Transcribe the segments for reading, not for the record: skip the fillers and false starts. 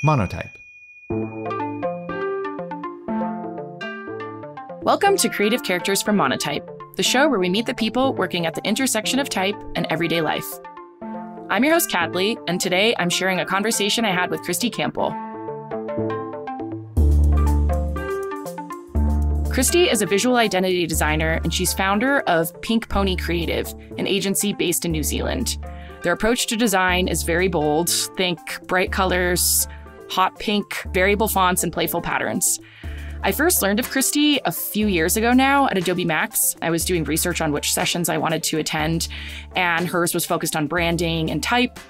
Monotype. Welcome to Creative Characters from Monotype, the show where we meet the people working at the intersection of type and everyday life. I'm your host, Kadley, and today I'm sharing a conversation I had with Kristy Campbell. Kristy is a visual identity designer, and she's founder of Pink Pony Creative, an agency based in New Zealand. Their approach to design is very bold. Think bright colors, hot pink, variable fonts, and playful patterns. I first learned of Kristy a few years ago now at Adobe Max. I was doing research on which sessions I wanted to attend, and hers was focused on branding and type.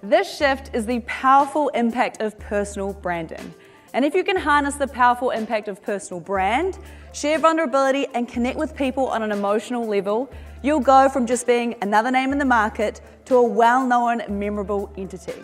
This shift is the powerful impact of personal branding. And if you can harness the powerful impact of personal brand, share vulnerability, and connect with people on an emotional level, you'll go from just being another name in the market to a well-known, memorable entity.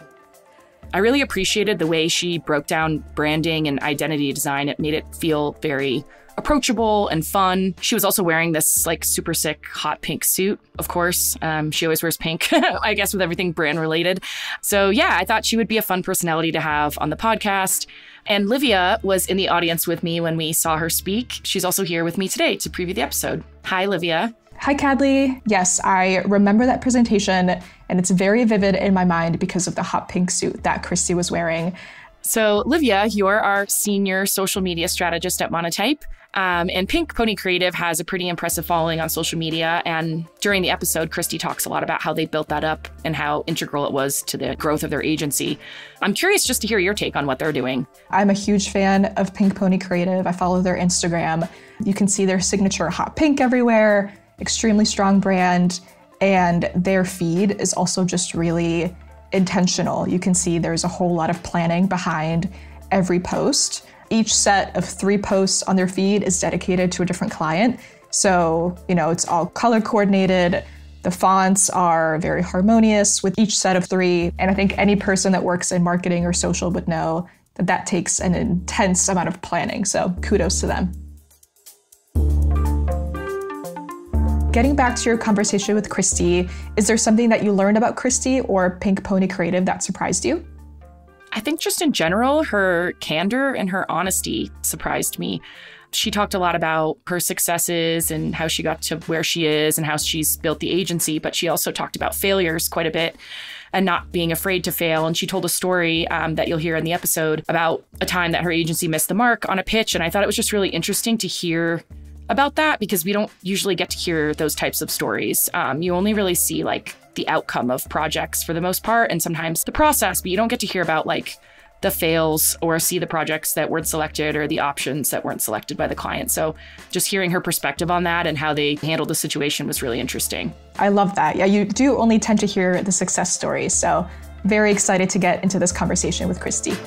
I really appreciated the way she broke down branding and identity design. It made it feel very approachable and fun. She was also wearing this super sick hot pink suit, of course. She always wears pink, I guess, with everything brand related. So yeah, I thought she would be a fun personality to have on the podcast. And Livia was in the audience with me when we saw her speak. She's also here with me today to preview the episode. Hi, Livia. Hi, Kadley. Yes, I remember that presentation, and it's very vivid in my mind because of the hot pink suit that Kristy was wearing. So, Livia, you're our senior social media strategist at Monotype. And Pink Pony Creative has a pretty impressive following on social media. And during the episode, Kristy talks a lot about how they built that up and how integral it was to the growth of their agency. I'm curious just to hear your take on what they're doing. I'm a huge fan of Pink Pony Creative. I follow their Instagram. You can see their signature hot pink everywhere, extremely strong brand. And their feed is also just really intentional. You can see there's a whole lot of planning behind every post. Each set of 3 posts on their feed is dedicated to a different client. So, it's all color coordinated. The fonts are very harmonious with each set of 3. And I think any person that works in marketing or social would know that that takes an intense amount of planning. So kudos to them. Getting back to your conversation with Kristy, is there something that you learned about Kristy or Pink Pony Creative that surprised you? I think just in general, her candor and her honesty surprised me. She talked a lot about her successes and how she got to where she is and how she's built the agency, but she also talked about failures quite a bit and not being afraid to fail. And she told a story that you'll hear in the episode about a time that her agency missed the mark on a pitch. And I thought it was just really interesting to hear about that because we don't usually get to hear those types of stories. You only really see the outcome of projects for the most part, and sometimes the process, but you don't get to hear about the fails or see the projects that weren't selected or the options that weren't selected by the client. So just hearing her perspective on that and how they handled the situation was really interesting. I love that. Yeah, you do only tend to hear the success stories. So very excited to get into this conversation with Kristy.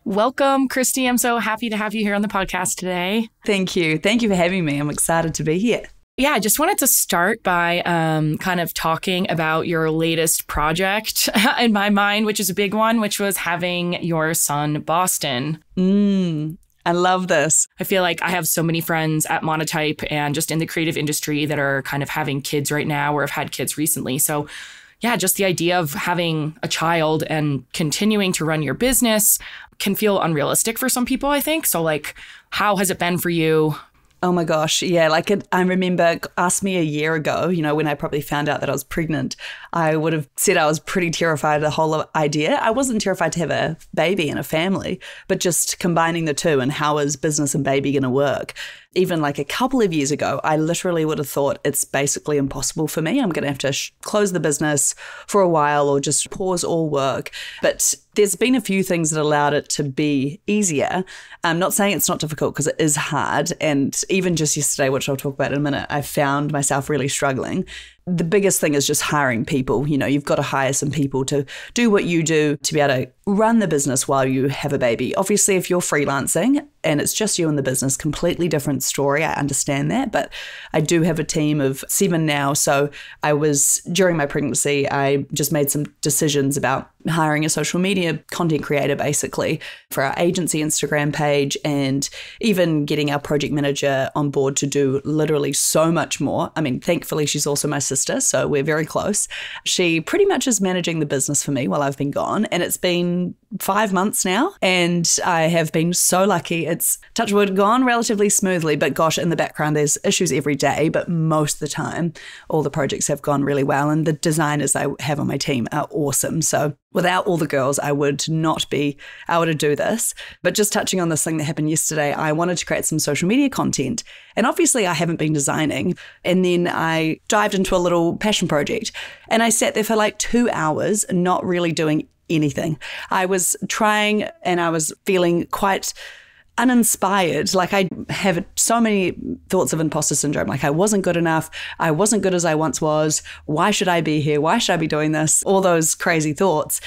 Welcome, Kristy. I'm so happy to have you here on the podcast today. Thank you. Thank you for having me. I'm excited to be here. Yeah, I just wanted to start by kind of talking about your latest project in my mind, which is a big one, which was having your son, Boston. I love this. I feel like I have so many friends at Monotype and just in the creative industry that are kind of having kids right now or have had kids recently. So yeah, just the idea of having a child and continuing to run your business can feel unrealistic for some people, I think. So how has it been for you? Oh my gosh. Yeah. I remember asked me a year ago, when I probably found out that I was pregnant, I would have said I was pretty terrified of the whole idea. I wasn't terrified to have a baby and a family, but just combining the two and how is business and baby going to work? Even a couple of years ago, I literally would have thought it's basically impossible for me. I'm going to have to close the business for a while or just pause all work. But there's been a few things that allowed it to be easier. I'm not saying it's not difficult because it is hard. And even just yesterday, which I'll talk about in a minute, I found myself really struggling. The biggest thing is just hiring people. You've got to hire some people to do what you do to be able to run the business while you have a baby. Obviously, if you're freelancing and it's just you in the business, completely different story. I understand that. But I do have a team of 7 now. So during my pregnancy, I just made some decisions about hiring a social media content creator basically for our agency Instagram page, and even getting our project manager on board to do literally so much more. I mean, thankfully, she's also my sister, so we're very close. She pretty much is managing the business for me while I've been gone, and it's been 5 months now, and I have been so lucky. It's, touch wood, gone relatively smoothly, but gosh, in the background there's issues every day, but most of the time all the projects have gone really well, and the designers I have on my team are awesome. So without all the girls, I would not be able to do this. But just touching on this thing that happened yesterday, I wanted to create some social media content. And obviously I haven't been designing. And then I dived into a little passion project, and I sat there for like 2 hours not really doing anything. I was trying, and I was feeling quite uninspired. Like, I have so many thoughts of imposter syndrome. Like, I wasn't good enough. I wasn't good as I once was. Why should I be here? Why should I be doing this? All those crazy thoughts.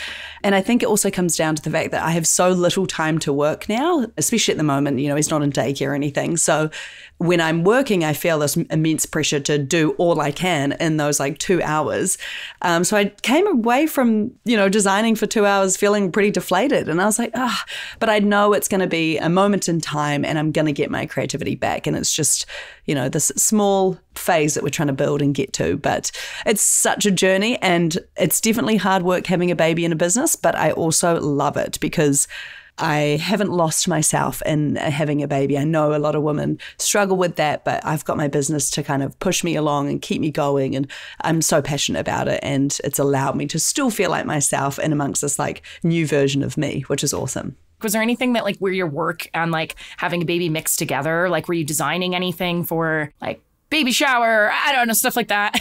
And I think it also comes down to the fact that I have so little time to work now, especially at the moment. You know, he's not in daycare or anything. So when I'm working, I feel this immense pressure to do all I can in those like 2 hours. So I came away from, designing for 2 hours feeling pretty deflated. And I was like, but I know it's going to be a moment in time, and I'm going to get my creativity back. And it's just, this small phase that we're trying to build and get to. But it's such a journey, and it's definitely hard work having a baby in a business, but I also love it because I haven't lost myself in having a baby. I know a lot of women struggle with that, but I've got my business to kind of push me along and keep me going. And I'm so passionate about it. And it's allowed me to still feel like myself in amongst this like new version of me, which is awesome. Was there anything that like where your work and like having a baby mixed together? Like, were you designing anything for like baby shower? I don't know, stuff like that.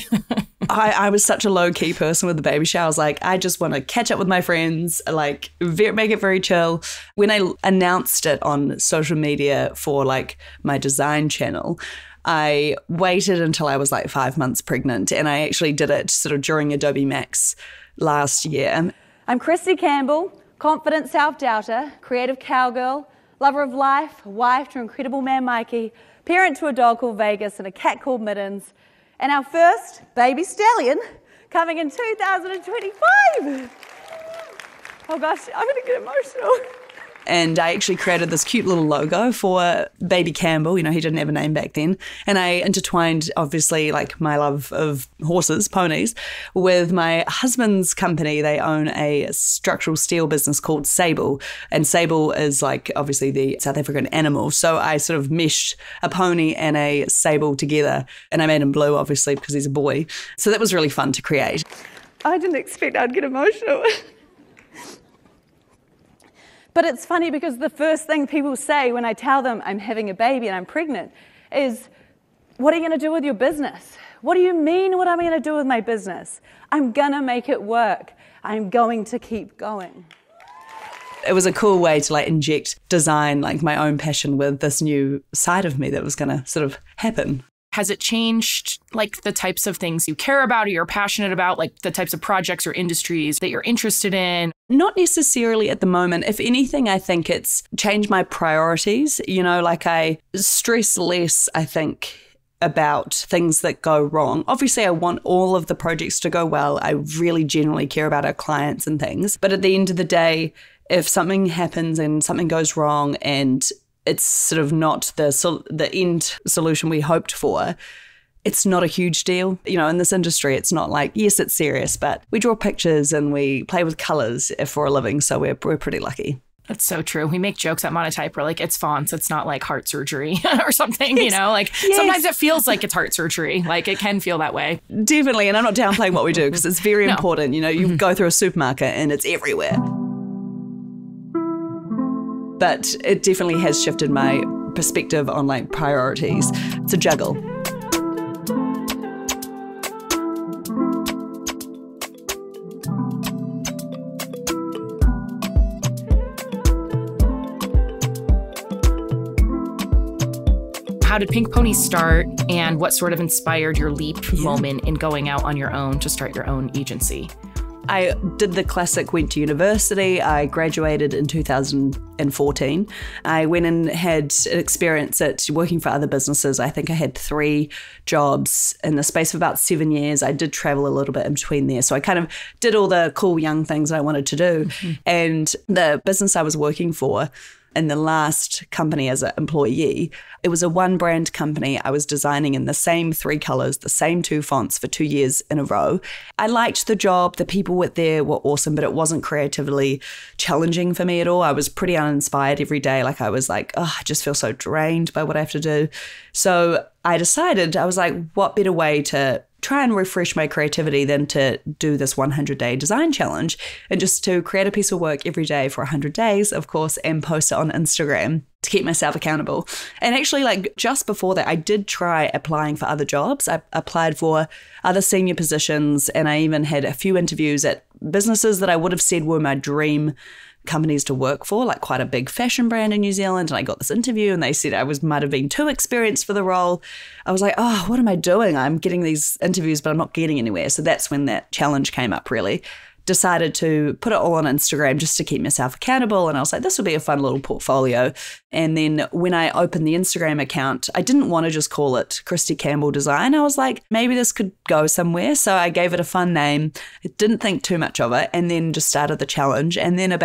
I was such a low-key person with the baby shower. I was like, I just want to catch up with my friends, like make it very chill. When I announced it on social media for like my design channel, I waited until I was like 5 months pregnant, and I actually did it sort of during Adobe Max last year. I'm Kristy Campbell, confident self-doubter, creative cowgirl, lover of life, wife to incredible man Mikey, parent to a dog called Vegas and a cat called Mittens, and our first baby stallion coming in 2025. Oh gosh, I'm going to get emotional. And I actually created this cute little logo for baby Campbell. He didn't have a name back then. And I intertwined, obviously, like my love of horses, ponies, with my husband's company. They own a structural steel business called Sable. And Sable is like, obviously, the South African animal. So I sort of meshed a pony and a sable together. And I made him blue, obviously, because he's a boy. So that was really fun to create. I didn't expect I'd get emotional. But it's funny because the first thing people say when I tell them I'm having a baby and I'm pregnant is, what are you going to do with your business? What do you mean, what am I going to do with my business? I'm going to make it work. I'm going to keep going. It was a cool way to like inject design, like my own passion with this new side of me that was going to sort of happen. Has it changed like the types of things you care about or you're passionate about, like the types of projects or industries that you're interested in? Not necessarily at the moment. If anything, I think it's changed my priorities. Like I stress less, I think, about things that go wrong. Obviously, I want all of the projects to go well. I really genuinely care about our clients and things. But at the end of the day, if something happens and something goes wrong and it's sort of not the end solution we hoped for, it's not a huge deal. In this industry, it's not like, yes, it's serious, but we draw pictures and we play with colours for a living, so we're pretty lucky. That's so true. We make jokes at Monotype. We're like, it's fonts. It's not like heart surgery or something, Like sometimes it feels like it's heart surgery. Like it can feel that way. Definitely. And I'm not downplaying what we do because it's very important. You go through a supermarket and it's everywhere. But it definitely has shifted my perspective on like priorities. It's a juggle. How did Pink Pony start, and what sort of inspired your leap moment in going out on your own to start your own agency? I did the classic, went to university. I graduated in 2014. I went and had an experience at working for other businesses. I think I had 3 jobs in the space of about 7 years. I did travel a little bit in between there. So I kind of did all the cool young things I wanted to do. And the business I was working for in the last company as an employee, it was a one brand company. I was designing in the same 3 colors, the same 2 fonts for 2 years in a row. I liked the job. The people there were awesome, but it wasn't creatively challenging for me at all. I was pretty uninspired every day. Like I was like, oh, I just feel so drained by what I have to do. So I decided, I was like, what better way to try and refresh my creativity than to do this 100-day design challenge and just to create a piece of work every day for 100 days, of course, and post it on Instagram to keep myself accountable. And actually, like just before that, I did try applying for other jobs. I applied for other senior positions, and I even had a few interviews at businesses that I would have said were my dream companies to work for, like quite a big fashion brand in New Zealand. And I got this interview and they said I might have been too experienced for the role. I was like, oh, what am I doing? I'm getting these interviews, but I'm not getting anywhere. So that's when that challenge came up, really. Decided to put it all on Instagram just to keep myself accountable. And I was like, this will be a fun little portfolio. And then when I opened the Instagram account, I didn't want to just call it Kristy Campbell Design. I was like, maybe this could go somewhere. So I gave it a fun name. I didn't think too much of it, and then just started the challenge. And then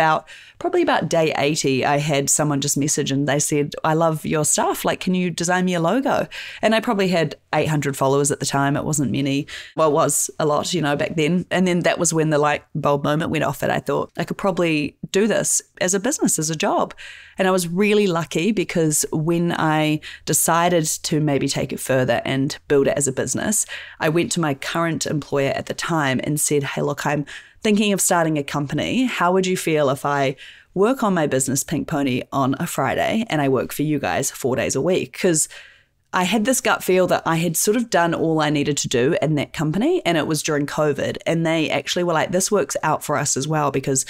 probably about day 80, I had someone just message and they said, I love your stuff. Like, can you design me a logo? And I probably had 800 followers at the time. It wasn't many. Well, it was a lot, back then. And then that was when the light bulb moment went off that I thought I could probably do this as a business, as a job. And I was really lucky because when I decided to maybe take it further and build it as a business, I went to my current employer at the time and said, hey, look, I'm thinking of starting a company. How would you feel if I work on my business, Pink Pony, on a Friday and I work for you guys 4 days a week? Because I had this gut feel that I had sort of done all I needed to do in that company, and it was during COVID. And they actually were like, this works out for us as well because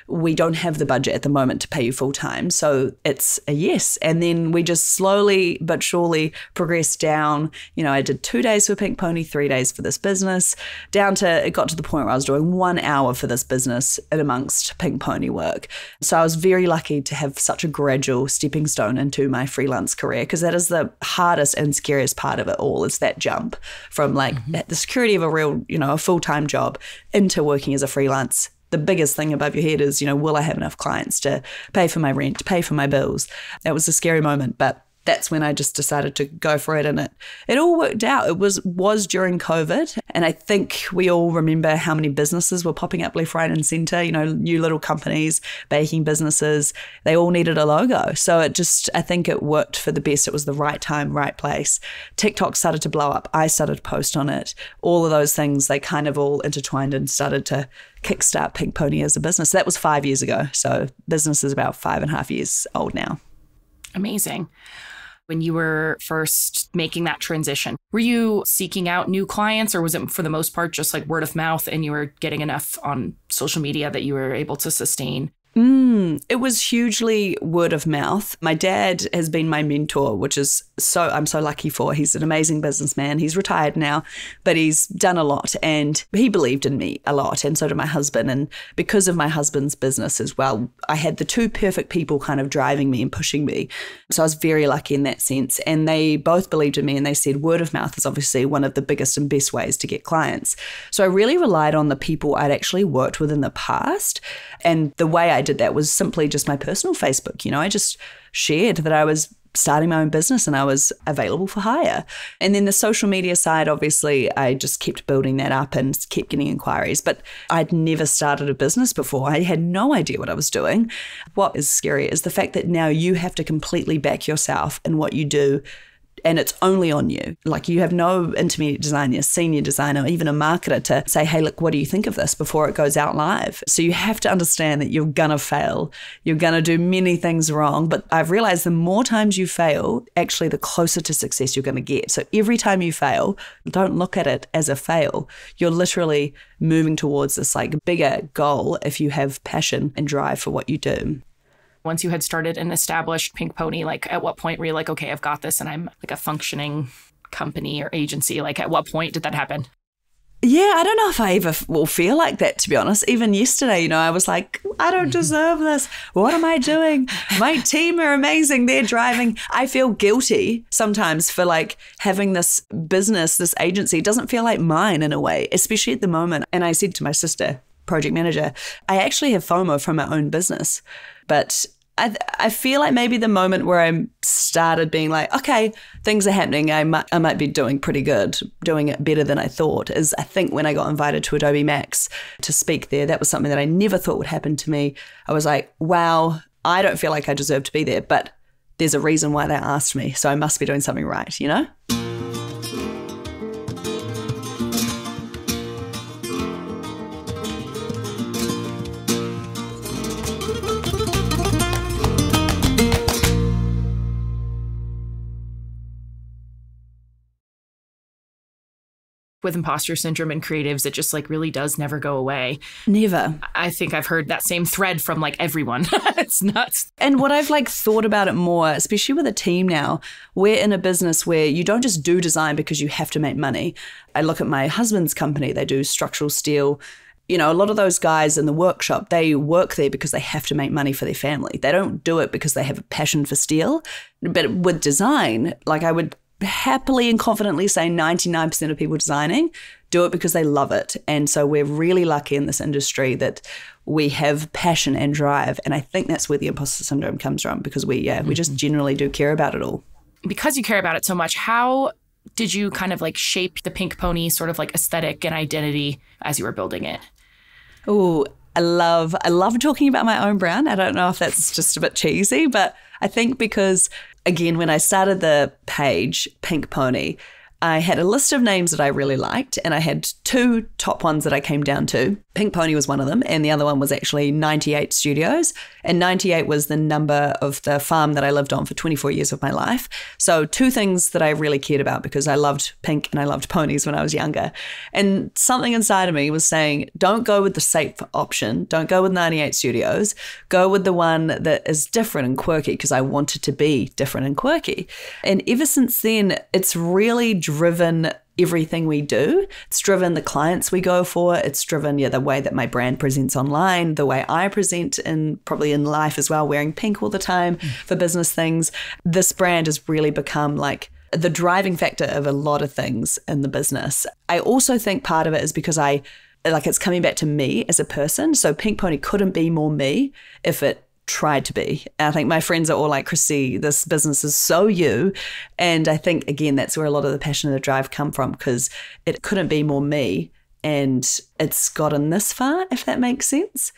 we don't have the budget at the moment to pay you full time. So it's a yes. And then we just slowly but surely progressed down. I did 2 days for Pink Pony, 3 days for this business, down to, it got to the point where I was doing 1 hour for this business in amongst Pink Pony work. So I was very lucky to have such a gradual stepping stone into my freelance career, because that is the hardest and scariest part of it all, is that jump from the security of a real, a full-time job into working as a freelance. The biggest thing above your head is, will I have enough clients to pay for my rent, to pay for my bills? That was a scary moment, but that's when I just decided to go for it, and it all worked out. It was during COVID, and I think we all remember how many businesses were popping up left, right and centre, new little companies, baking businesses. They all needed a logo. So I think it worked for the best. It was the right time, right place. TikTok started to blow up. I started to post on it. All of those things, they kind of all intertwined and started to kickstart Pink Pony as a business. That was 5 years ago. So business is about 5.5 years old now. Amazing. When you were first making that transition, were you seeking out new clients, or was it for the most part just like word of mouth and you were getting enough on social media that you were able to sustain? It was hugely word of mouth. My dad has been my mentor, which is I'm so lucky for. He's an amazing businessman. He's retired now, but he's done a lot, and he believed in me a lot, and so did my husband. And because of my husband's business as well, I had the 2 perfect people kind of driving me and pushing me. So I was very lucky in that sense. And they both believed in me, and they said word of mouth is obviously one of the biggest and best ways to get clients. So I really relied on the people I'd actually worked with in the past. And the way I did that was simply just my personal Facebook. I just shared that I was starting my own business and I was available for hire. And then the social media side, obviously, I just kept building that up and kept getting inquiries. But I'd never started a business before. I had no idea what I was doing. What is scary is the fact that now you have to completely back yourself in what you do, and it's only on you. Like, you have no intermediate designer, senior designer, even a marketer to say, hey, look, what do you think of this before it goes out live? So you have to understand that you're going to fail. You're going to do many things wrong. But I've realized the more times you fail, actually the closer to success you're going to get. So every time you fail, don't look at it as a fail. You're literally moving towards this bigger goal if you have passion and drive for what you do. Once you had started and established Pink Pony, at what point were you like, okay, I've got this and I'm a functioning company or agency? At what point did that happen? Yeah, I don't know if I ever will feel like that, to be honest. Even yesterday, I was like, I don't deserve this. What am I doing? My team are amazing. They're driving. I feel guilty sometimes for like having this business, this agency. It doesn't feel like mine in a way, especially at the moment. And I said to my sister, project manager, I actually have FOMO from my own business. But I feel like maybe the moment where I started being like, okay, things are happening, I might be doing pretty good, doing it better than I thought, is I think when I got invited to Adobe Max to speak there, that was something that I never thought would happen to me. I was like, wow, I don't feel like I deserve to be there, but there's a reason why they asked me, so I must be doing something right, With imposter syndrome and creatives, it just like really does never go away. Never. I think I've heard that same thread from like everyone. It's nuts. And what I've like thought about it more, especially with a team now, we're in a business where you don't just do design because you have to make money. I look at my husband's company, they do structural steel. A lot of those guys in the workshop, they work there because they have to make money for their family. They don't do it because they have a passion for steel. But with design, like I would happily and confidently say 99% of people designing do it because they love it. And so we're really lucky in this industry that we have passion and drive. And I think that's where the imposter syndrome comes from, because we just generally do care about it all. Because you care about it so much, how did you kind of like shape the Pink Pony sort of like aesthetic and identity as you were building it? Oh, I love talking about my own brand. I don't know if that's just a bit cheesy, but I think because, again, when I started the page, Pink Pony, I had a list of names that I really liked, and I had two top ones that I came down to. Pink Pony was one of them, and the other one was actually 98 Studios. And 98 was the number of the farm that I lived on for 24 years of my life. So two things that I really cared about, because I loved pink and I loved ponies when I was younger. And something inside of me was saying, don't go with the safe option. Don't go with 98 Studios. Go with the one that is different and quirky, because I wanted to be different and quirky. And ever since then, it's really driven everything we do. It's driven the clients we go for. It's driven the way that my brand presents online, the way I present probably in life as well, wearing pink all the time for business things. This brand has really become like the driving factor of a lot of things in the business. I also think part of it is because it's coming back to me as a person. So Pink Pony couldn't be more me if it tried to be. And I think my friends are all like, Kristy, this business is so you. And I think, again, that's where a lot of the passion and the drive come from, because it couldn't be more me. And it's gotten this far, if that makes sense.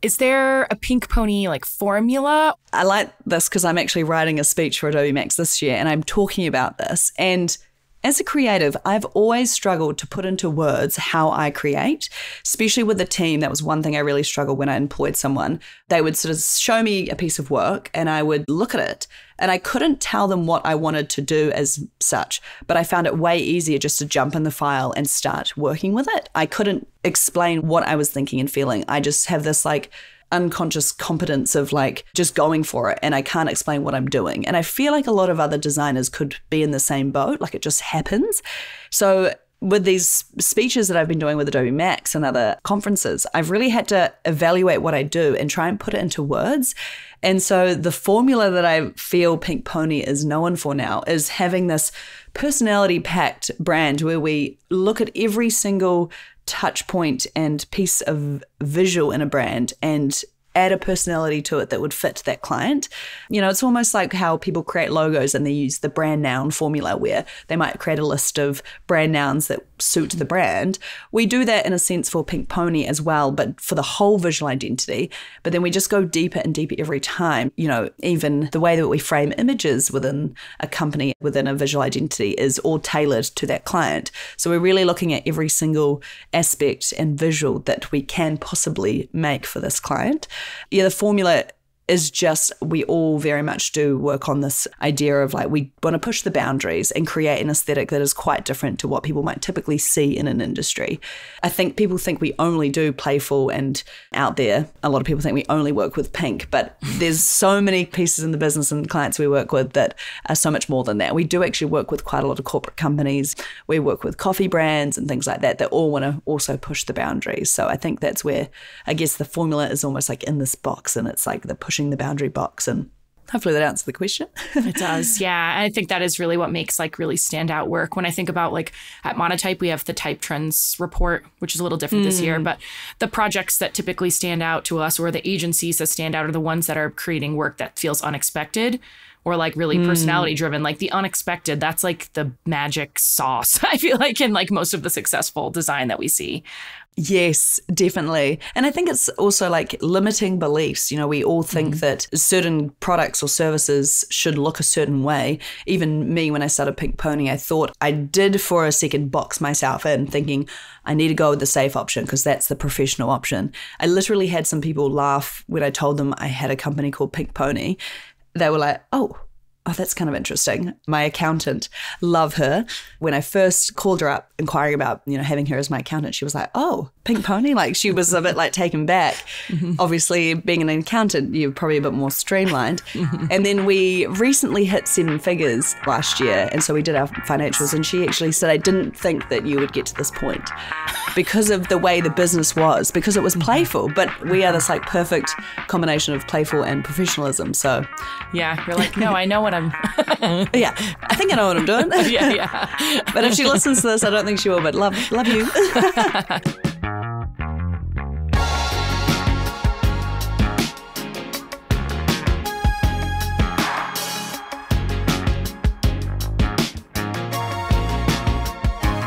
Is there a Pink Pony like formula? I like this because I'm actually writing a speech for Adobe Max this year, and I'm talking about this. And as a creative, I've always struggled to put into words how I create, especially with the team. That was one thing I really struggled when I employed someone. They would sort of show me a piece of work and I would look at it, and I couldn't tell them what I wanted to do as such, but I found it way easier just to jump in the file and start working with it. I couldn't explain what I was thinking and feeling. I just have this like unconscious competence of like just going for it, and I can't explain what I'm doing. And I feel like a lot of other designers could be in the same boat, like it just happens. So with these speeches that I've been doing with Adobe Max and other conferences, I've really had to evaluate what I do and try and put it into words. And so the formula that I feel Pink Pony is known for now is having this personality-packed brand where we look at every single touch point and piece of visual in a brand and add a personality to it that would fit that client. It's almost like how people create logos and they use the brand noun formula, where they might create a list of brand nouns that suit the brand. We do that in a sense for Pink Pony as well, but for the whole visual identity. But then we just go deeper and deeper every time. Even the way that we frame images within a company, within a visual identity, is all tailored to that client. So we're really looking at every single aspect and visual that we can possibly make for this client. The formula is just, we all very much do work on this idea of like, we want to push the boundaries and create an aesthetic that is quite different to what people might typically see in an industry. I think people think we only do playful and out there. A lot of people think we only work with pink, but there's so many pieces in the business and clients we work with that are so much more than that. We do actually work with quite a lot of corporate companies. We work with coffee brands and things like that all want to also push the boundaries. So I think that's where, I guess, the formula is almost like in this box, and it's like the pushing the boundary box. And hopefully that answers the question. It does. Yeah. I think that is really what makes like really standout work. When I think about like at Monotype, we have the Type Trends report, which is a little different this year, but the projects that typically stand out to us, or the agencies that stand out, are the ones that are creating work that feels unexpected or like really personality driven. Like the unexpected, that's like the magic sauce, I feel like, in like most of the successful design that we see. Yes, definitely. And I think it's also like limiting beliefs. You know, we all think that certain products or services should look a certain way. Even me, when I started Pink Pony, I thought I did for a second box myself in, thinking I need to go with the safe option because that's the professional option. I literally had some people laugh when I told them I had a company called Pink Pony. They were like, oh, that's kind of interesting. My accountant, love her. When I first called her up inquiring about, you know, having her as my accountant, she was like, oh, Pink Pony? Like she was a bit like taken back. Obviously, being an accountant, you're probably a bit more streamlined. And then we recently hit 7 figures last year. And so we did our financials, and she actually said, I didn't think that you would get to this point because of the way the business was, because it was playful. But we are this like perfect combination of playful and professionalism. So yeah, you're like, no, I know what I'm. Yeah, I think I know what I'm doing. Yeah. But if she listens to this, I don't think she will, but love you.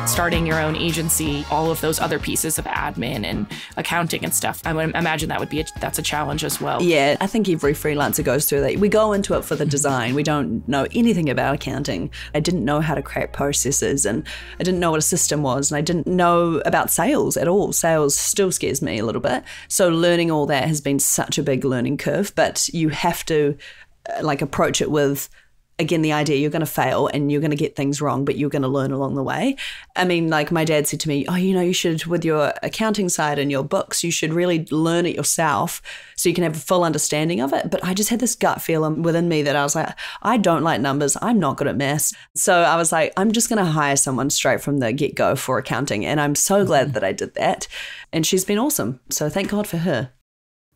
Starting your own agency, all of those other pieces of admin and accounting and stuff, I would imagine that's a challenge as well. Yeah, I think every freelancer goes through that. We go into it for the design. We don't know anything about accounting. I didn't know how to create processes, and I didn't know what a system was, and I didn't know about sales at all. Sales still scares me a little bit. So learning all that has been such a big learning curve, but you have to like approach it with, again, the idea you're going to fail and you're going to get things wrong, but you're going to learn along the way. I mean, like my dad said to me, oh, you know, you should, with your accounting side and your books, you should really learn it yourself so you can have a full understanding of it. But I just had this gut feeling within me that I was like, I don't like numbers. I'm not good at maths. So I was like, I'm just going to hire someone straight from the get-go for accounting. And I'm so glad that I did that. And she's been awesome. So thank God for her.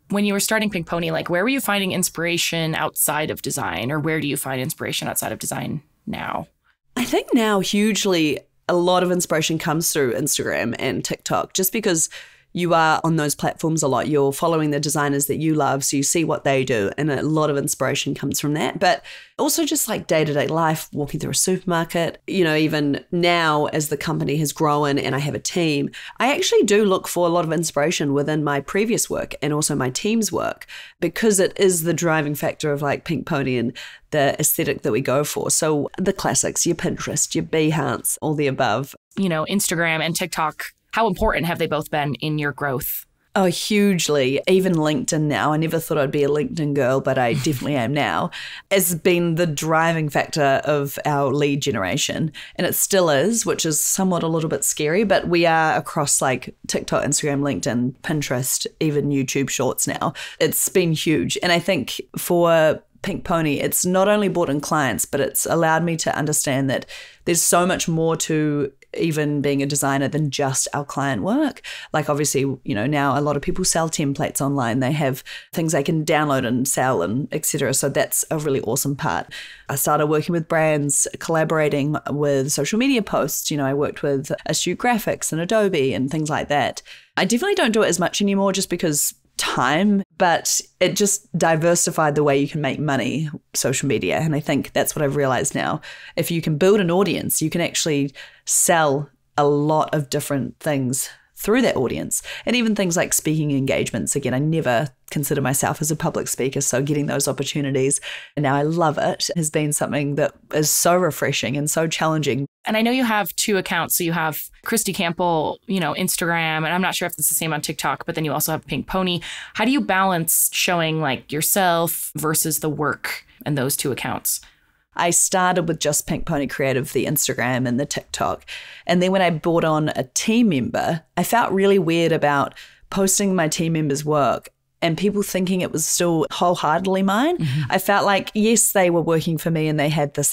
When you were starting Pink Pony, like where were you finding inspiration outside of design, or where do you find inspiration outside of design now? I think now hugely a lot of inspiration comes through Instagram and TikTok, just because you are on those platforms a lot. You're following the designers that you love, so you see what they do, and a lot of inspiration comes from that. But also just like day-to-day life, walking through a supermarket, you know, even now as the company has grown and I have a team, I actually do look for a lot of inspiration within my previous work and also my team's work, because it is the driving factor of like Pink Pony and the aesthetic that we go for. So the classics, your Pinterest, your Behance, all the above. You know, Instagram and TikTok, how important have they both been in your growth? Oh, hugely. Even LinkedIn now. I never thought I'd be a LinkedIn girl, but I definitely am now. Has been the driving factor of our lead generation. And it still is, which is somewhat a little bit scary, but we are across like TikTok, Instagram, LinkedIn, Pinterest, even YouTube Shorts now. It's been huge. And I think for Pink Pony, it's not only brought in clients, but it's allowed me to understand that there's so much more to even being a designer than just our client work. Like obviously, you know, now a lot of people sell templates online. They have things they can download and sell and etc. So that's a really awesome part. I started working with brands, collaborating with social media posts. You know, I worked with Astute Graphics and Adobe and things like that. I definitely don't do it as much anymore just because time, but it just diversified the way you can make money, social media. And I think that's what I've realized now. If you can build an audience, you can actually sell a lot of different things through that audience. And even things like speaking engagements. Again, I never consider myself as a public speaker, so getting those opportunities, and now I love it, has been something that is so refreshing and so challenging. And I know you have 2 accounts. So you have Kristy Campbell, Instagram, and I'm not sure if it's the same on TikTok, but then you also have Pink Pony. How do you balance showing like yourself versus the work in those 2 accounts? I started with just Pink Pony Creative, the Instagram and the TikTok. And then when I brought on a team member, I felt really weird about posting my team member's work and people thinking it was still wholeheartedly mine. I felt like, yes, they were working for me and they had this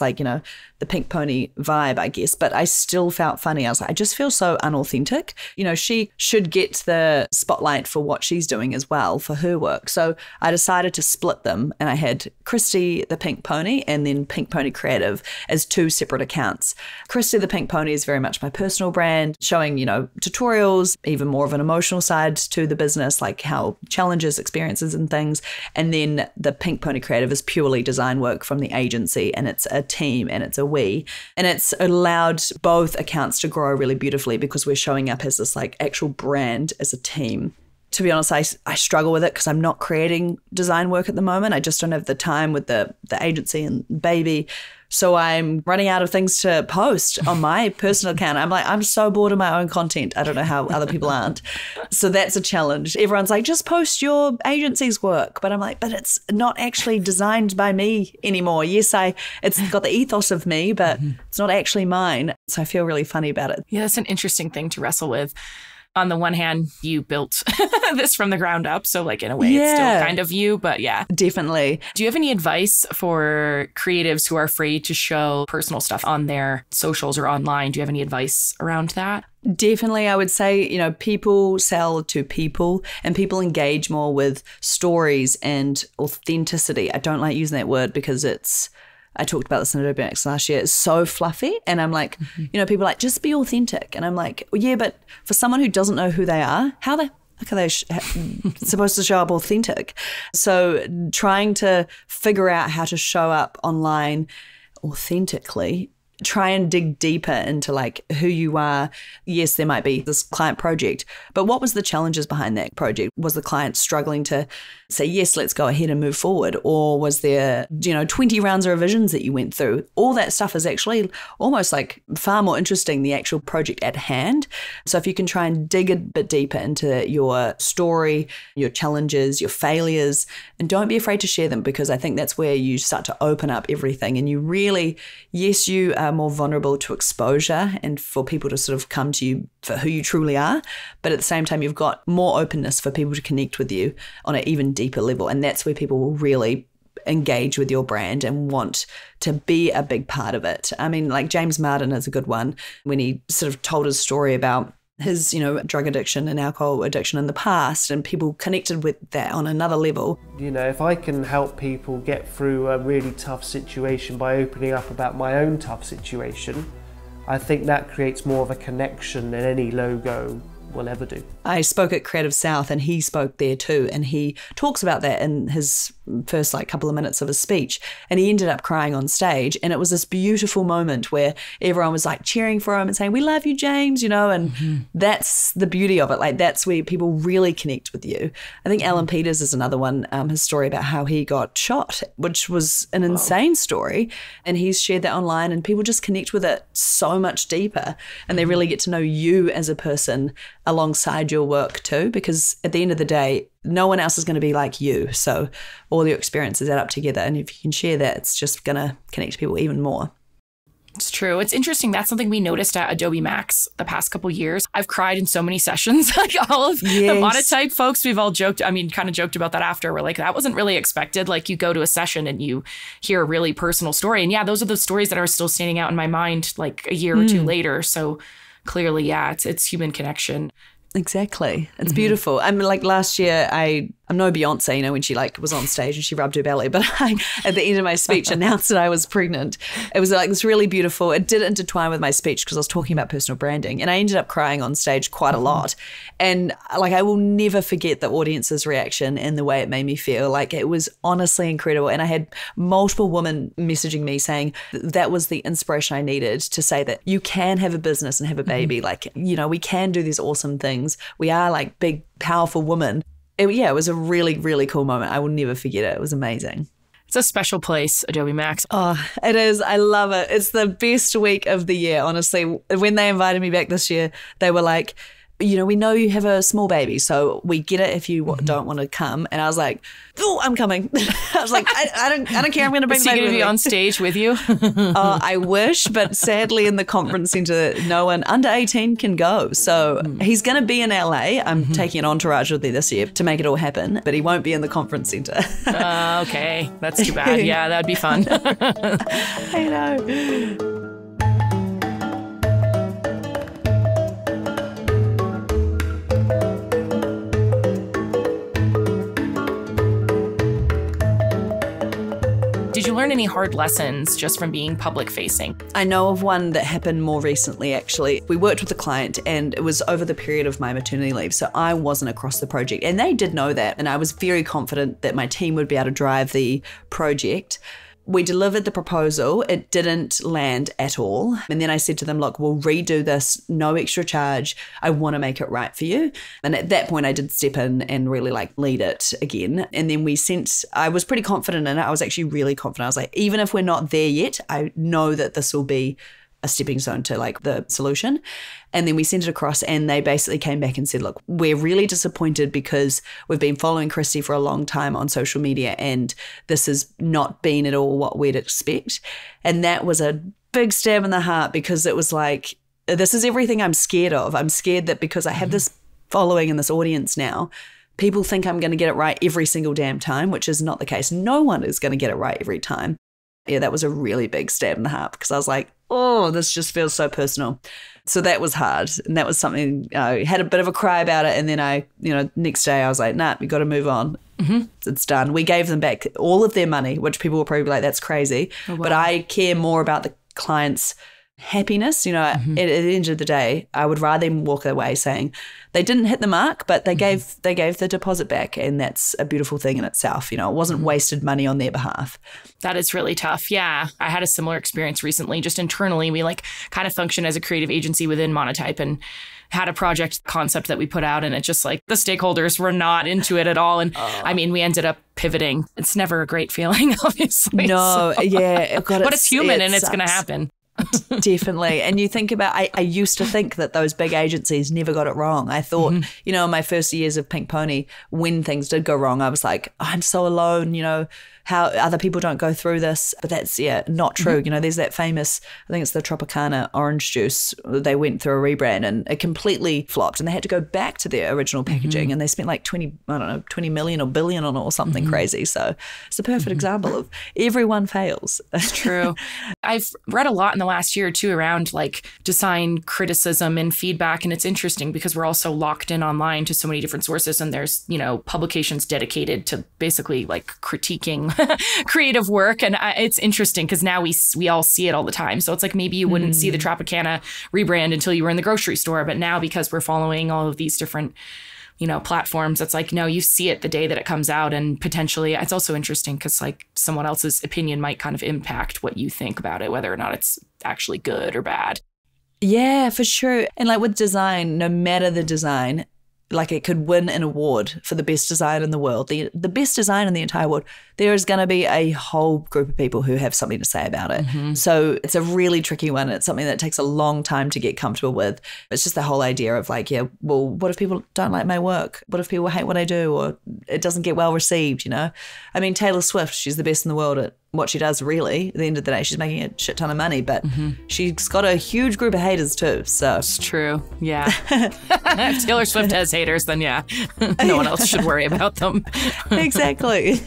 the Pink Pony vibe, I guess, but I still felt funny. I was like, I just feel so unauthentic. She should get the spotlight for what she's doing as well for her work. So I decided to split them, and I had Kristy the Pink Pony and then Pink Pony Creative as 2 separate accounts. Kristy the Pink Pony is very much my personal brand, showing, tutorials, even more of an emotional side to the business, like how challenges, experiences and things. And then the Pink Pony Creative is purely design work from the agency, and it's a team and it's a we. And it's allowed both accounts to grow really beautifully because we're showing up as this actual brand as a team. To be honest, I struggle with it because I'm not creating design work at the moment. I just don't have the time with the agency and baby. So I'm running out of things to post on my personal account. I'm so bored of my own content. I don't know how other people aren't. So that's a challenge. Everyone's like, just post your agency's work. But I'm like, but it's not actually designed by me anymore. Yes, it's got the ethos of me, but it's not actually mine. So I feel really funny about it. Yeah, that's an interesting thing to wrestle with. On the one hand, you built this from the ground up. So in a way, it's still kind of you, but yeah. Definitely. Do you have any advice for creatives who are afraid to show personal stuff on their socials or online? Do you have any advice around that? Definitely. I would say, people sell to people and people engage more with stories and authenticity. I don't like using that word because I talked about this in Adobe Max last year. It's so fluffy. And I'm like, people are like, just be authentic. And I'm like, well, yeah, but for someone who doesn't know who they are, how are they supposed to show up authentic? So trying to figure out how to show up online authentically, try and dig deeper into who you are. Yes, there might be this client project, but what was the challenges behind that project? Was the client struggling to say, yes, let's go ahead and move forward? Or was there, 20 rounds of revisions that you went through? All that stuff is actually almost far more interesting, the actual project at hand. So if you can try and dig a bit deeper into your story, your challenges, your failures, and don't be afraid to share them, because I think that's where you start to open up everything. And you really, yes, you are more vulnerable to exposure and for people to sort of come to you for who you truly are. But at the same time, you've got more openness for people to connect with you on an even deeper level. And that's where people will really engage with your brand and want to be a big part of it. I mean, James Martin is a good one when he sort of told his story about his, drug addiction and alcohol addiction in the past, and people connected with that on another level. If I can help people get through a really tough situation by opening up about my own tough situation, I think that creates more of a connection than any logo will ever do. I spoke at Creative South and he spoke there too, and he talks about that in his first couple of minutes of his speech, and he ended up crying on stage, and it was this beautiful moment where everyone was cheering for him and saying, we love you, James, and that's the beauty of it. That's where people really connect with you. I think Alan Peters is another one, his story about how he got shot, which was an insane story, and he's shared that online and people just connect with it so much deeper, and they really get to know you as a person alongside your work too, because at the end of the day, no one else is going to be like you. So all your experiences add up together. And if you can share that, it's just going to connect people even more. It's true. It's interesting. That's something we noticed at Adobe Max the past couple of years. I've cried in so many sessions. All of the monotype folks, we've all joked. Kind of joked about that after. We're like, that wasn't really expected. You go to a session and you hear a really personal story. And yeah, those are the stories that are still standing out in my mind a year or two later. So clearly, yeah, it's human connection. Exactly. It's beautiful. I mean, last year, I I'm no Beyonce, you know, when she like was on stage and she rubbed her belly, but I, at the end of my speech, announced that I was pregnant. It was like this really beautiful, it did intertwine with my speech because I was talking about personal branding, and I ended up crying on stage quite a lot. And like, I will never forget the audience's reaction and the way it made me feel. Like, it was honestly incredible. And I had multiple women messaging me saying that was the inspiration I needed to say that you can have a business and have a baby. Like, you know, we can do these awesome things. We are like big, powerful women. It was a really, really cool moment. I will never forget it. It was amazing. It's a special place, Adobe Max. Oh, it is. I love it. It's the best week of the year, honestly. When they invited me back this year, they were like, you know, we know you have a small baby, so we get it if you don't want to come. And I was like, oh, I'm coming. I was like, I don't care. I'm going to bring the baby. Is he going to be on stage with you? Oh, I wish, but sadly in the conference centre, no one under 18 can go. So he's going to be in LA. I'm taking an entourage with me this year to make it all happen, but he won't be in the conference centre. Okay, that's too bad. Yeah, that'd be fun. I know. Did you learn any hard lessons just from being public facing? I know of one that happened more recently, actually. We worked with a client and it was over the period of my maternity leave, so I wasn't across the project. And they did know that, and I was very confident that my team would be able to drive the project. We delivered the proposal. It didn't land at all. And then I said to them, look, we'll redo this, no extra charge. I want to make it right for you. And at that point, I did step in and really like lead it again. And then I was pretty confident in it. I was actually really confident. I was like, even if we're not there yet, I know that this will be a stepping stone to like the solution. And then we sent it across and they basically came back and said, look, we're really disappointed because we've been following Kristy for a long time on social media and this has not been at all what we'd expect. And that was a big stab in the heart because it was like, this is everything I'm scared of. I'm scared that because I have this following and this audience now, people think I'm going to get it right every single damn time, which is not the case. No one is going to get it right every time. Yeah, that was a really big stab in the heart because I was like, oh, this just feels so personal. So that was hard. And that was something, I had a bit of a cry about it. And then next day I was like, nah, we got to move on. It's done. We gave them back all of their money, which people will probably be like, that's crazy. Oh, wow. But I care more about the client's happiness. At the end of the day, I would rather them walk away saying they didn't hit the mark, but they gave the deposit back, and that's a beautiful thing in itself. It wasn't wasted money on their behalf. That is really tough. Yeah, I had a similar experience recently. Just internally, we kind of function as a creative agency within Monotype, and had a project concept that we put out, and it just the stakeholders were not into it at all. And we ended up pivoting. It's never a great feeling, obviously. No, so. Yeah. God, but it's human and it's going to happen. Definitely. And you think about, I used to think that those big agencies never got it wrong. I thought, in my first years of Pink Pony, when things did go wrong, I was like, oh, I'm so alone, how other people don't go through this. But that's, not true. There's that famous, I think it's the Tropicana orange juice. They went through a rebrand and it completely flopped and they had to go back to their original packaging and they spent like 20 million or billion on it or something crazy. So it's a perfect example of everyone fails. It's true. I've read a lot in the last year or two around design criticism and feedback. And it's interesting because we're also locked in online to so many different sources. And there's, publications dedicated to basically critiquing creative work. And it's interesting because now we all see it all the time. So it's maybe you wouldn't see the Tropicana rebrand until you were in the grocery store. But now because we're following all of these different platforms, it's no, you see it the day that it comes out. And potentially it's also interesting because someone else's opinion might kind of impact what you think about it, whether or not it's actually good or bad. Yeah, for sure. And with design, no matter the design, it could win an award for the best design in the world, the best design in the entire world, there is going to be a whole group of people who have something to say about it. So it's a really tricky one. It's something that takes a long time to get comfortable with. It's just the whole idea of well, what if people don't like my work? What if people hate what I do or it doesn't get well received, Taylor Swift, she's the best in the world at what she does, really. At the end of the day, she's making a shit ton of money, but she's got a huge group of haters too. So it's true. Yeah. If Taylor Swift has haters, then no one else should worry about them. Exactly.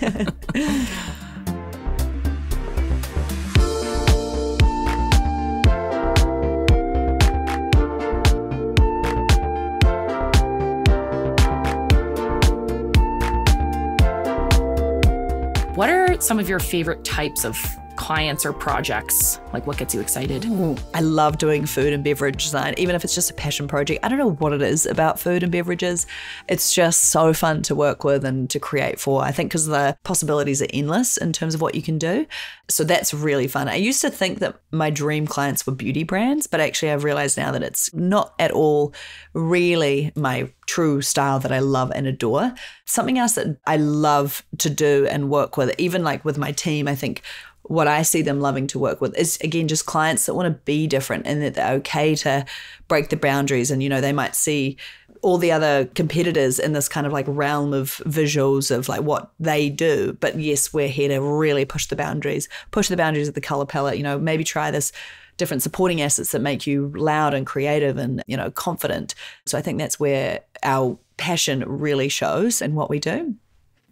What are some of your favorite types of clients or projects? Like, what gets you excited? I love doing food and beverage design, even if it's just a passion project. I don't know what it is about food and beverages. It's just so fun to work with and to create for. I think because the possibilities are endless in terms of what you can do. So that's really fun. I used to think that my dream clients were beauty brands, but actually I've realized now that it's not at all really my true style that I love and adore. Something else that I love to do and work with, even like with my team, I think what I see them loving to work with is, again, just clients that want to be different and that they're okay to break the boundaries. And, you know, they might see all the other competitors in this kind of like realm of visuals of like what they do. But yes, we're here to really push the boundaries of the color palette, you know, maybe try this different supporting assets that make you loud and creative and, you know, confident. So I think that's where our passion really shows in what we do.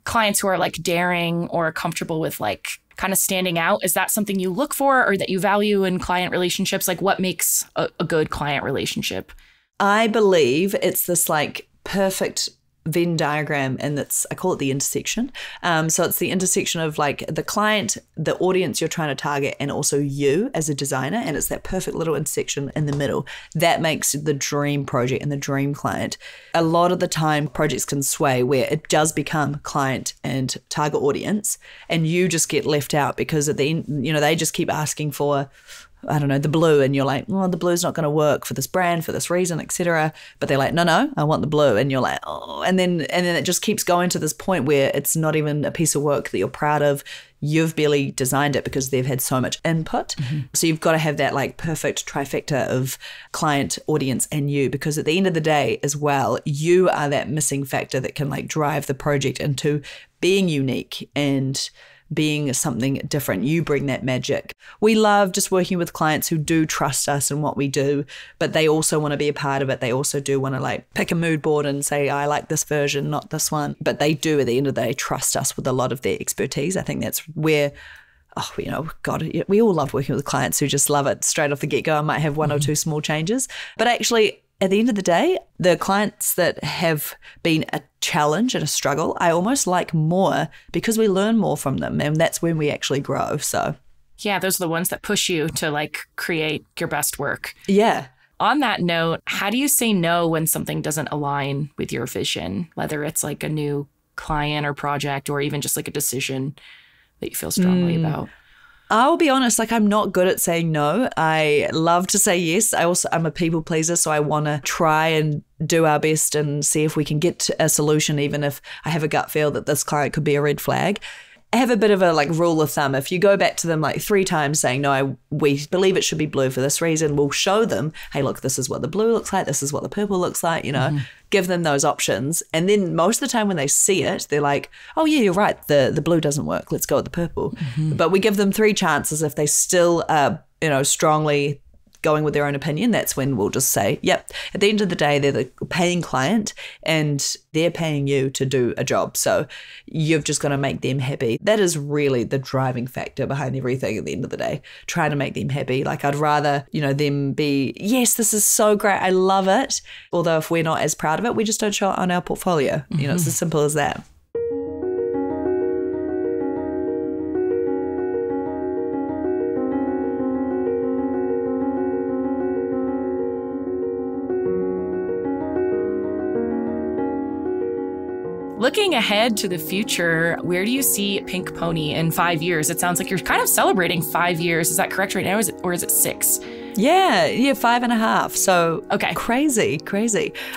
Clients who are like daring or comfortable with like kind of standing out, is that something you look for or that you value in client relationships? Like, what makes a good client relationship? I believe it's this like perfect Venn diagram, and I call it the intersection. So it's the intersection of like the client, the audience you're trying to target, and also you as a designer. And it's that perfect little intersection in the middle that makes the dream project and the dream client. A lot of the time projects can sway where it does become client and target audience, and you just get left out because at the end, you know, they just keep asking for, I don't know, the blue, and you're like, well, the blue's not going to work for this brand, for this reason, etc. But they're like, no, I want the blue, and you're like, oh, and then it just keeps going to this point where it's not even a piece of work that you're proud of. You've barely designed it because they've had so much input. Mm-hmm. So you've got to have that like perfect trifecta of client, audience, and you, because at the end of the day as well, you are that missing factor that can like drive the project into being unique and being something different. You bring that magic. We love just working with clients who do trust us and what we do, but they also want to be a part of it. They also do want to like pick a mood board and say, I like this version, not this one. But they do at the end of the day trust us with a lot of their expertise. I think that's where, oh, you know, God, we all love working with clients who just love it straight off the get-go. I might have one or two small changes, but actually at the end of the day, the clients that have been a challenge and a struggle, I almost like more because we learn more from them, and that's when we actually grow. So yeah, those are the ones that push you to like create your best work. Yeah. On that note, how do you say no when something doesn't align with your vision, whether it's like a new client or project or even just like a decision that you feel strongly about? I'll be honest, like I'm not good at saying no. I love to say yes. I'm a people pleaser, so I want to try and do our best and see if we can get to a solution, even if I have a gut feel that this client could be a red flag. I have a bit of a like rule of thumb. If you go back to them like 3 times saying, no, we believe it should be blue for this reason, we'll show them, hey, look, this is what the blue looks like. This is what the purple looks like, you know, give them those options. And then most of the time when they see it, they're like, oh yeah, you're right. The blue doesn't work. Let's go with the purple. But we give them 3 chances. If they still are, you know, strongly going with their own opinion, that's when we'll just say, yep, at the end of the day, they're the paying client and they're paying you to do a job. So you've just got to make them happy. That is really the driving factor behind everything at the end of the day, trying to make them happy. Like I'd rather, you know, them be, yes, this is so great. I love it. Although if we're not as proud of it, we just don't show it on our portfolio. You know, it's as simple as that. Looking ahead to the future, where do you see Pink Pony in 5 years? It sounds like you're kind of celebrating 5 years. Is that correct right now? Or is it 6? Yeah, 5.5. So okay, crazy.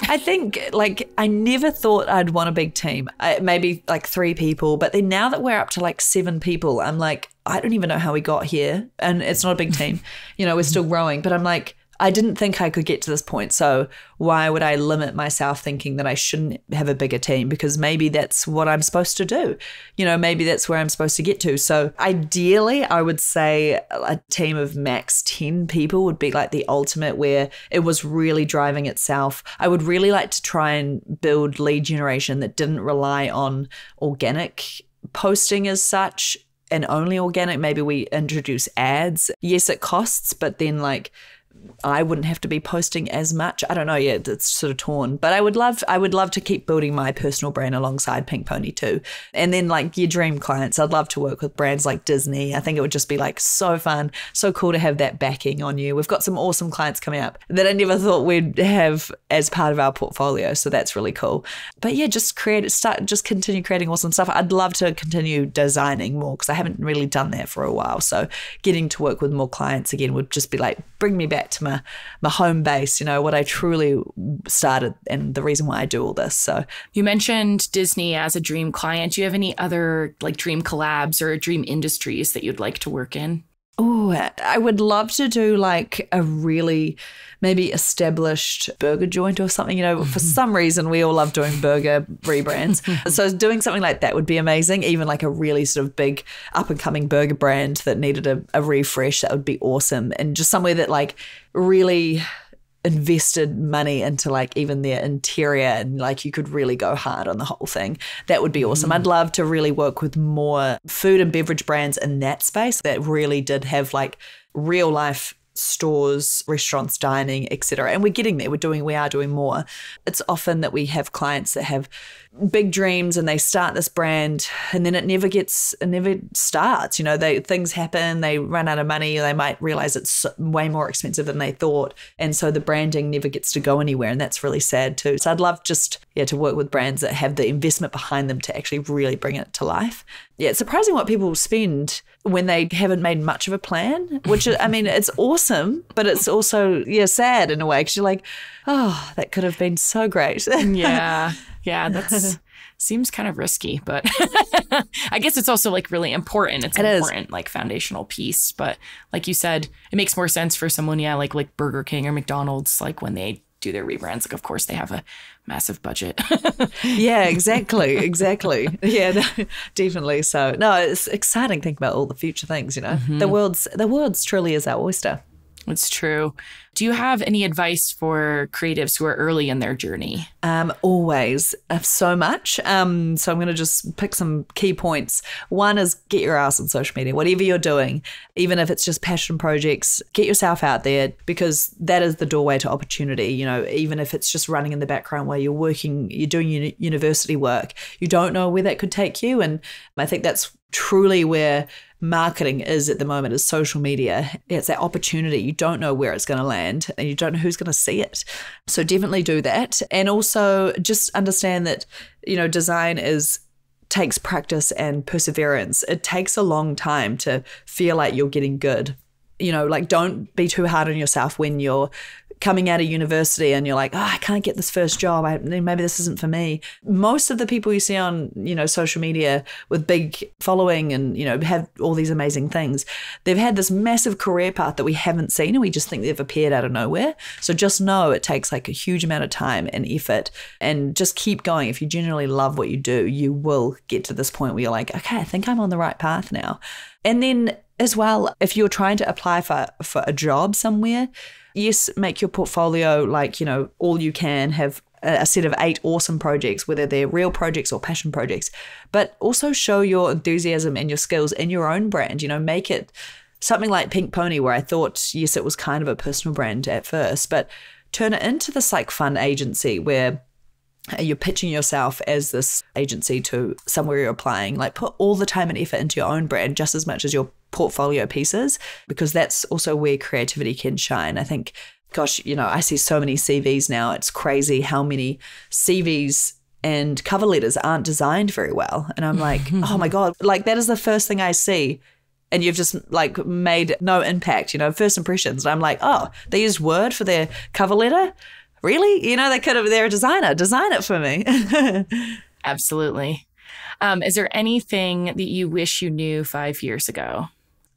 I think like I never thought I'd want a big team. Maybe like 3 people, but then now that we're up to like 7 people, I'm like, I don't even know how we got here, and it's not a big team. You know, we're still growing, but I'm like, I didn't think I could get to this point. So why would I limit myself thinking that I shouldn't have a bigger team? Because maybe that's what I'm supposed to do. You know, maybe that's where I'm supposed to get to. So ideally, I would say a team of max 10 people would be like the ultimate, where it was really driving itself. I would really like to try and build lead generation that didn't rely on organic posting as such and only organic. Maybe we introduce ads. Yes, it costs, but then like I wouldn't have to be posting as much. I don't know yet. It's sort of torn. But I would love to keep building my personal brand alongside Pink Pony too. And then like your dream clients, I'd love to work with brands like Disney. I think it would just be like so fun, so cool to have that backing on you. We've got some awesome clients coming up that I never thought we'd have as part of our portfolio. So that's really cool. But yeah, just continue creating awesome stuff. I'd love to continue designing more because I haven't really done that for a while. So getting to work with more clients again would just be like, bring me back to my home base, what I truly started and the reason why I do all this. So you mentioned Disney as a dream client. Do you have any other like dream collabs or dream industries that you'd like to work in? Oh, I would love to do like a really maybe established burger joint or something. For some reason, we all love doing burger rebrands. So doing something like that would be amazing. Even like a really sort of big up and coming burger brand that needed a refresh, that would be awesome. And just somewhere that like really invested money into like even their interior and like you could really go hard on the whole thing. That would be awesome. I'd love to really work with more food and beverage brands in that space that really did have like real life stores, restaurants, dining, etc. And we're getting there. We are doing more. It's often that we have clients that have big dreams and they start this brand and then it never starts. Things happen, they run out of money, they might realize it's way more expensive than they thought. And so the branding never gets to go anywhere. And that's really sad too. So I'd love to work with brands that have the investment behind them to actually really bring it to life. Yeah, it's surprising what people spend when they haven't made much of a plan, which I mean, it's awesome, but it's also, sad in a way because you're like, oh, that could have been so great. Yeah, that seems kind of risky, but I guess it's also like really important. It's an important like foundational piece. But like you said, it makes more sense for someone, like Burger King or McDonald's, like when they do their rebrands, like of course they have a massive budget. Yeah, exactly. Yeah, no, definitely. So no, it's exciting to think about all the future things. The world's truly is our oyster. It's true. Do you have any advice for creatives who are early in their journey? Always. So much. So I'm going to just pick some key points. One is get your ass on social media, whatever you're doing, even if it's just passion projects, get yourself out there because that is the doorway to opportunity. Even if it's just running in the background while you're working, you're doing university work, you don't know where that could take you. And I think that's truly where marketing is at the moment, is social media. It's that opportunity. You don't know where it's going to land and you don't know who's going to see it. So definitely do that. And also just understand that, design takes practice and perseverance. It takes a long time to feel like you're getting good. Don't be too hard on yourself when you're coming out of university and you're like, I can't get this first job. Maybe this isn't for me. Most of the people you see on, social media with big following and, have all these amazing things, they've had this massive career path that we haven't seen and we just think they've appeared out of nowhere. So just know it takes like a huge amount of time and effort and just keep going. If you genuinely love what you do, you will get to this point where you're like, okay, I think I'm on the right path now. And then as well, if you're trying to apply for a job somewhere, yes, make your portfolio like, all you can, have a set of 8 awesome projects, whether they're real projects or passion projects, but also show your enthusiasm and your skills in your own brand. Make it something like Pink Pony, where I thought, yes, it was kind of a personal brand at first, but turn it into this like fun agency where you're pitching yourself as this agency to somewhere you're applying. Like put all the time and effort into your own brand just as much as your portfolio pieces, because that's also where creativity can shine. I think, gosh, I see so many CVs now. It's crazy how many CVs and cover letters aren't designed very well. And I'm like, oh my God, like that is the first thing I see. And you've just like made no impact, first impressions. And I'm like, oh, they used Word for their cover letter? Really? They're a designer. Design it for me. Absolutely. Is there anything that you wish you knew 5 years ago?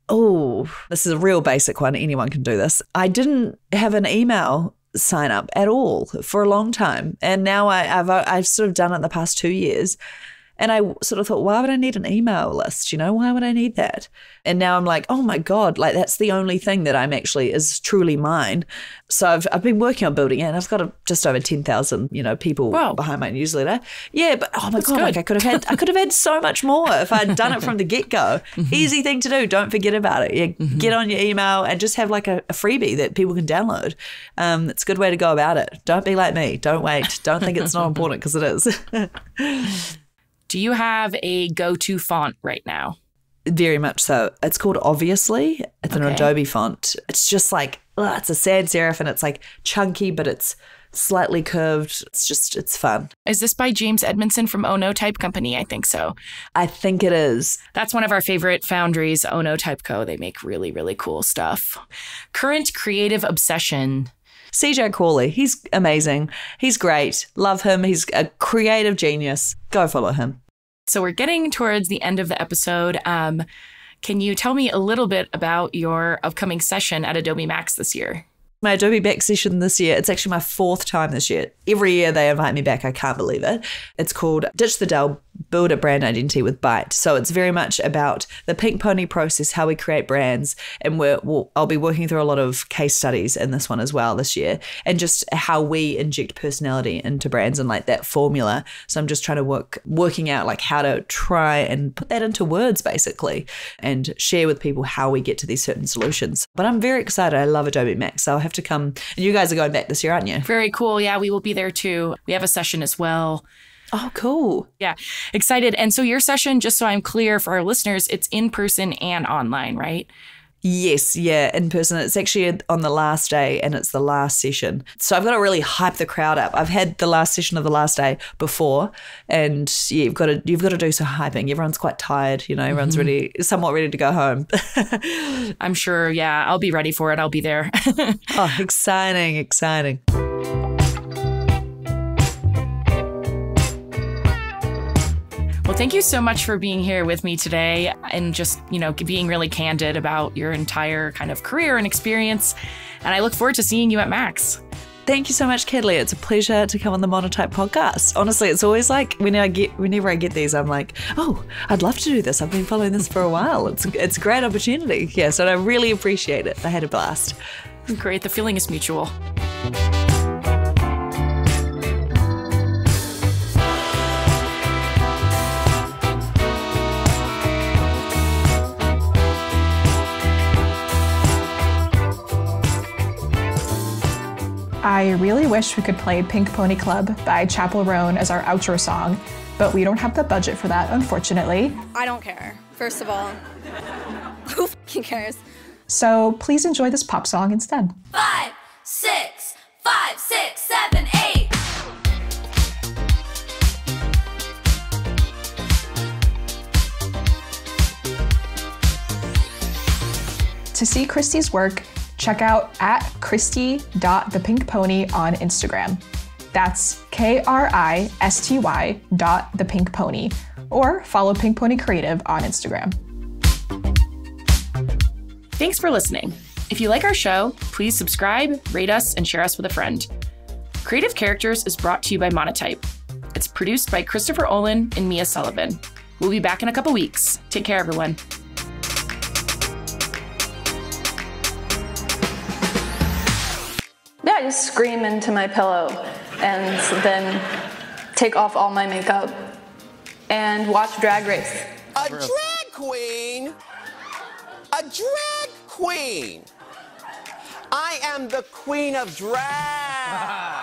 Oh, this is a real basic one. Anyone can do this. I didn't have an email sign up at all for a long time. And now I've sort of done it in the past 2 years. And I sort of thought, why would I need an email list? You know, why would I need that? And now I'm like, oh my God, like that's the only thing that I'm actually is truly mine. So I've been working on building it, and I've got just over 10,000, people behind my newsletter. Yeah, but oh my God, like I could have had so much more if I'd done it from the get-go. Easy thing to do. Don't forget about it. Yeah, get on your email and just have like a freebie that people can download. It's a good way to go about it. Don't be like me. Don't wait. Don't think it's not important, because it is. Do you have a go-to font right now? Very much so. It's called Obviously. It's an Adobe font. It's just like, it's a sans serif, and it's like chunky, but it's slightly curved. It's fun. Is this by James Edmondson from Oh No Type Company? I think so. I think it is. That's one of our favorite foundries, Oh No Type Co. They make really, really cool stuff. Current creative obsession. CJ Crawley, he's amazing. He's great. Love him. He's a creative genius. Go follow him. So we're getting towards the end of the episode. Can you tell me a little bit about your upcoming session at Adobe Max this year? My Adobe Max session this year, it's actually my 4th time this year. Every year they invite me back. I can't believe it. It's called Ditch the Dull, Build a Brand Identity with Bite. So it's very much about the Pink Pony process, how we create brands. And I'll be working through a lot of case studies in this one as well this year, and just how we inject personality into brands and like that formula. So I'm just trying to working out like how to try and put that into words basically, and share with people how we get to these certain solutions. But I'm very excited. I love Adobe Max. So I'll have to come. And you guys are going back this year, aren't you? Very cool. Yeah, we will be there too. We have a session as well. Oh, cool. Yeah, excited. And so your session, just so I'm clear for our listeners, it's in person and online, right? Yes, yeah, in person. It's actually on the last day, and it's the last session. So I've got to really hype the crowd up. I've had the last session of the last day before, and yeah, you've got to do some hyping. Everyone's quite tired, everyone's somewhat ready to go home. I'm sure, yeah, I'll be ready for it. I'll be there. Oh, exciting. Well, thank you so much for being here with me today and just, being really candid about your entire kind of career and experience. And I look forward to seeing you at Max. Thank you so much, Kedley. It's a pleasure to come on the Monotype podcast. Honestly, it's always like whenever I get these, I'm like, oh, I'd love to do this. I've been following this for a while. It's a great opportunity. Yeah, so I really appreciate it. I had a blast. Great. The feeling is mutual. I really wish we could play Pink Pony Club by Chappell Roan as our outro song, but we don't have the budget for that, unfortunately. I don't care, first of all. Who fucking cares? So please enjoy this pop song instead. 5, 6, 5, 6, 7, 8. To see Kristy's work, check out @Kristy.thepinkpony on Instagram. That's KRISTY.thepinkpony, or follow Pink Pony Creative on Instagram. Thanks for listening. If you like our show, please subscribe, rate us, and share us with a friend. Creative Characters is brought to you by Monotype. It's produced by Christopher Olin and Mia Sullivan. We'll be back in a couple weeks. Take care, everyone. Yeah, I just scream into my pillow and then take off all my makeup and watch Drag Race. A drag queen? A drag queen? I am the queen of drag.